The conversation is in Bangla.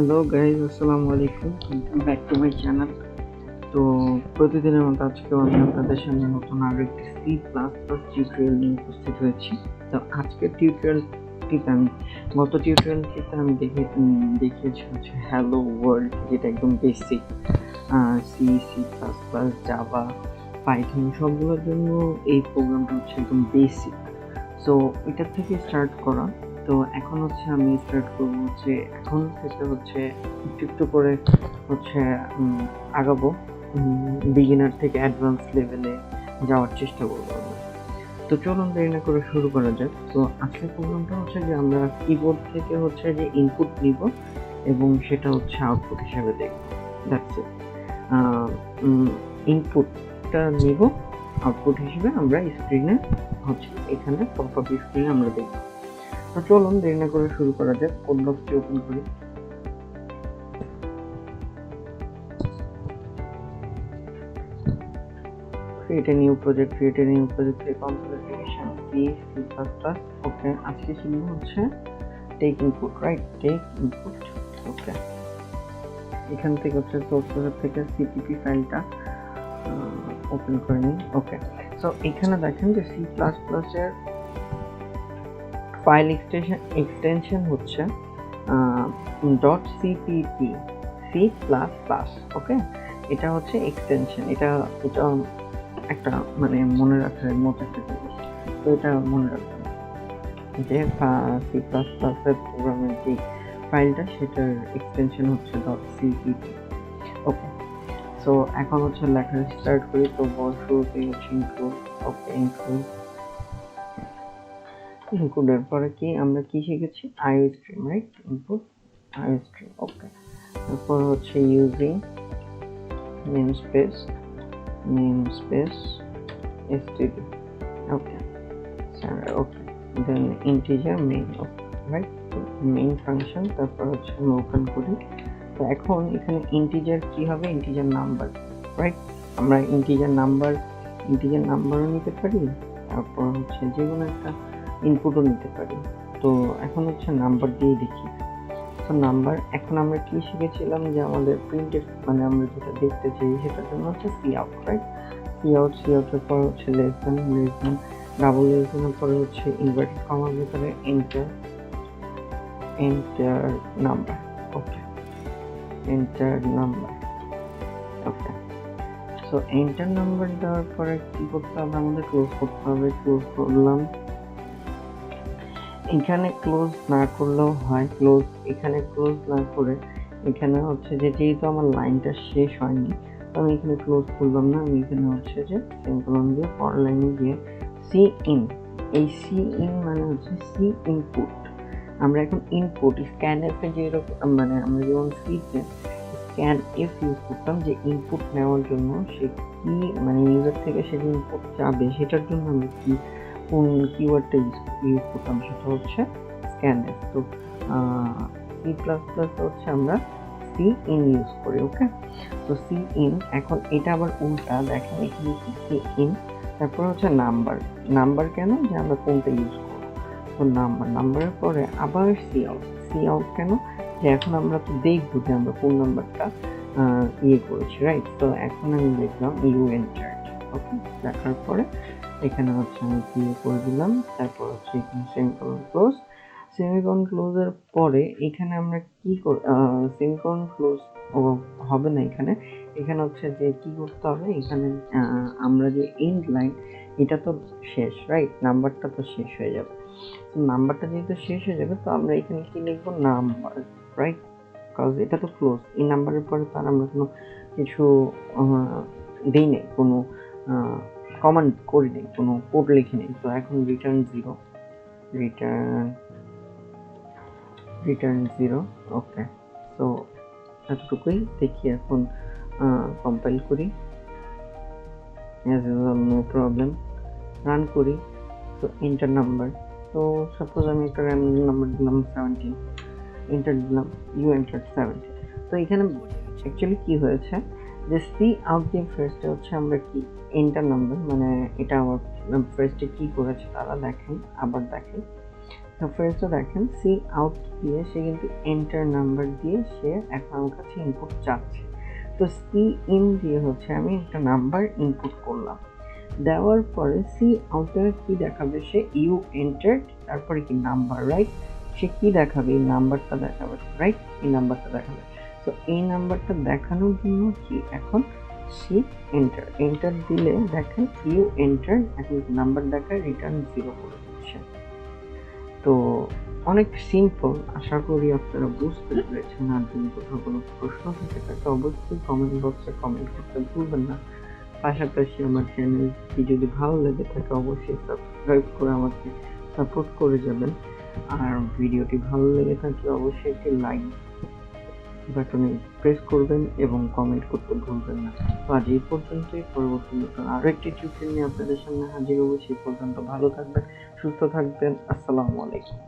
হ্যালো গাইজ, আসসালামু আলাইকুম। Welcome back to my channel. তো প্রতিদিনের মতো আজকেও আমি আপনাদের সামনে নতুন আরও একটি সি প্লাস প্লাস টিউটোরিয়াল নিয়ে উপস্থিত হয়েছি। তো আজকের টিউটোরিয়ালটিতে আমি দেখিয়েছি হচ্ছে হ্যালো ওয়ার্ল্ড, যেটা একদম basic. C C plus plus Java Python সবগুলোর জন্য এই প্রোগ্রামটা হচ্ছে একদম বেসিক। সো এটার থেকে স্টার্ট করা। তো এখন হচ্ছে আমি স্টার্ট করবো হচ্ছে এখন থেকে হচ্ছে একটু করে হচ্ছে আগাবো, বিগিনার থেকে অ্যাডভান্স লেভেলে যাওয়ার চেষ্টা করবো আমরা। তো চলুন দেরি না করে শুরু করা যাক। তো আজকের প্রোগ্রামটা হচ্ছে যে আমরা কিবোর্ড থেকে হচ্ছে যে ইনপুট নিব এবং সেটা হচ্ছে আউটপুট হিসাবে দেখব। That's it. ইনপুটটা নিব, আউটপুট হিসেবে আমরা স্ক্রিনে হচ্ছে এখানে পপ আপ স্ক্রিনে আমরা দেখব। তো চলুন দেরি না করে শুরু করা যাক। কোড বক্সটি ওপেন করি। create a new project click on application C++। Okay, আজকে শিখব হচ্ছে take input, right? Take input. Okay, এখান থেকে হচ্ছে সোর্স থেকে সিপিপি ফাইলটা ওপেন করে নিই। ওকে, সো এখানে দেখেন যে সি প্লাস প্লাস এর ফাইল এক্সটেনশন হচ্ছে .cpp C++। ওকে, এটা হচ্ছে এক্সটেনশন। এটা একটা মানে মনে রাখার মতো একটা জিনিস। তো এটা মনে রাখবেন যে সি প্লাস প্লাসের প্রোগ্রামের যে ফাইলটা সেটার এক্সটেনশন হচ্ছে .cpp। ওকে, সো এখন হচ্ছে লেখা স্টার্ট করি। তো শুরুতেই হচ্ছে ইনক্লুড। ওকে, ইনক্লুডের পরে কি আমরা কি শিখেছি? IO stream, right? Input IO stream. Okay, তারপর হচ্ছে using namespace std। Okay sir, okay, then integer main. Okay, right? Main function. তারপর হচ্ছে আমরা ওপেন করি। তো এখন এখানে ইন্টিজার কি হবে? Integer number, right? আমরা ইন্টিজার নাম্বারও নিতে পারি, তারপর হচ্ছে যে কোনো একটা ইনপুটও নিতে পারি। তো এখন হচ্ছে নাম্বার দিয়ে দেখি। তো নাম্বার, এখন আমরা কি শিখেছিলাম যে আমাদের প্রিন্টের মানে আমরা যেটা দেখতে চাই সেটার জন্য হচ্ছে সি আউট, রাইট? সি আউটের পর হচ্ছে লেস দেন, ডাবল লেস দেনের পরে হচ্ছে ইনভার্টেড কমার ভিতরে এন্টার নাম্বার। ওকে, এন্টার নাম্বার। ওকে, সো এন্টার নাম্বার দেওয়ার পরে কি করতে হবে? আমাদের ক্লোজ করতে হবে। ক্লোজ করলাম। এখানে ক্লোজ না করলেও হয়, এখানে ক্লোজ না করে এখানে হচ্ছে যে যেহেতু আমার লাইনটা শেষ হয়নি, আমি এখানে ক্লোজ করলাম না। আমি এখানে হচ্ছে যে সেমিকোলন দিয়ে পরের লাইনে গিয়ে সি ইন। এই সি ইন মানে হচ্ছে সি ইনপুট। আমরা এখন ইনপুট স্ক্যান এফ এ যেরকম মানে আমরা যেমন সিতে স্ক্যান এফ ইউজ করতাম যে ইনপুট নেওয়ার জন্য, সে কি মানে ইউজার থেকে সে যে ইনপুট চাবে সেটার জন্য আমি কোন কিওয়ার্ডটা ইউজ করতাম সেটা হচ্ছে স্ক্যানএফ। তো সি প্লাস প্লাস হচ্ছে আমরা সি ইন ইউজ করি। ওকে, তো সি ইন। এখন এটা আবার উল্টা, দেখেন এখানে সি ইন, তারপর হচ্ছে নাম্বার কেন? যে আমরা কোনটা ইউজ করবো। তো নাম্বারের পরে আবার সি আউট কেন? যে এখন আমরা তো দেখবো যে আমরা কোন নাম্বারটা করেছি, রাইট? তো এখন আমি লিখলাম ইউ এন্টার। ওকে, দেখার পরে এখানে হচ্ছে আমি ক্লিয়ার করে দিলাম। তারপর হচ্ছে এখানে সেমিকোলন ক্লোজের পরে এখানে আমরা কি সেমিকোলন ক্লোজ হবে না এখানে হচ্ছে যে কি করতে হবে? এখানে আমরা যে এন্ড লাইন, এটা তো শেষ, রাইট? নাম্বারটা তো শেষ হয়ে যাবে। তো নাম্বারটা যেহেতু শেষ হয়ে যাবে, তো আমরা এখানে কি লিখবো? Number, right? কজ এটা তো ক্লোজ। এই নাম্বারের পরে তার আমরা কোনো কিছু দিই নেই, কোনো কমান্ড করি নেই, কোনো কোড লিখি নেই। তো এখন রিটার্ন জিরো। ওকে, তো এতটুকুই। দেখি এখন কম্পাইল করি। নো প্রবলেম, রান করি। তো এন্টার নাম্বার। তো সাপোজ আমি একটা র্যান্ডম নাম্বার দিলাম 17, এন্টার দিলাম, ইউ এন্টার 17। তো এখানে অ্যাকচুয়ালি কি হয়েছে যে সি আউট দিয়ে ফার্স্টে হচ্ছে আমরা কি এন্টার নাম্বার মানে এটা আমার ফার্স্টে কি করেছে তারা দেখেন, আবার দেখেন। তো ফার্স্টে দেখেন সি আউট দিয়ে সে কিন্তু এন্টার নাম্বার দিয়ে সে এখন আমার কাছে ইনপুট চাচ্ছে। তো সি ইন দিয়ে হচ্ছে আমি একটা নাম্বার ইনপুট করলাম, দেওয়ার পরে সি আউটে কি দেখাবে, সে ইউ এন্টার্ড তারপরে কি নাম্বার, রাইট? সে কি দেখাবে, এই নাম্বারটা দেখাবে, রাইট? এই নাম্বারটা দেখাবে। তো এই নাম্বারটা দেখানোর জন্য কি এখন সি এন্টার দিলে দেখেন ইউ এন্টার, এখন নাম্বার দেখায় রিটার্ন 0 করে দিচ্ছে। তো অনেক সিম্পল, আশা করি আপনারা বুঝতে পেরেছেন। আর যদি কোথাও কোনো প্রশ্ন থেকে থাকে অবশ্যই কমেন্ট বক্সে কমেন্ট করতে ভুলবেন না। পাশাপাশি আমার চ্যানেলটি যদি ভালো লেগে থাকে অবশ্যই সাবস্ক্রাইব করে আমাকে সাপোর্ট করে যাবেন। আর ভিডিওটি ভালো লেগে থাকলে অবশ্যই একটি লাইক বাটনে প্রেস করবেন এবং কমেন্ট করতে ভুলবেন না। তো আজ এই পর্যন্তই, পরবর্তী নতুন আরো একটি টিউটোরিয়াল নিয়ে আপনাদের সামনে হাজির হবো। সেই পর্যন্ত ভালো থাকবেন, সুস্থ থাকবেন। আসসালামু আলাইকুম।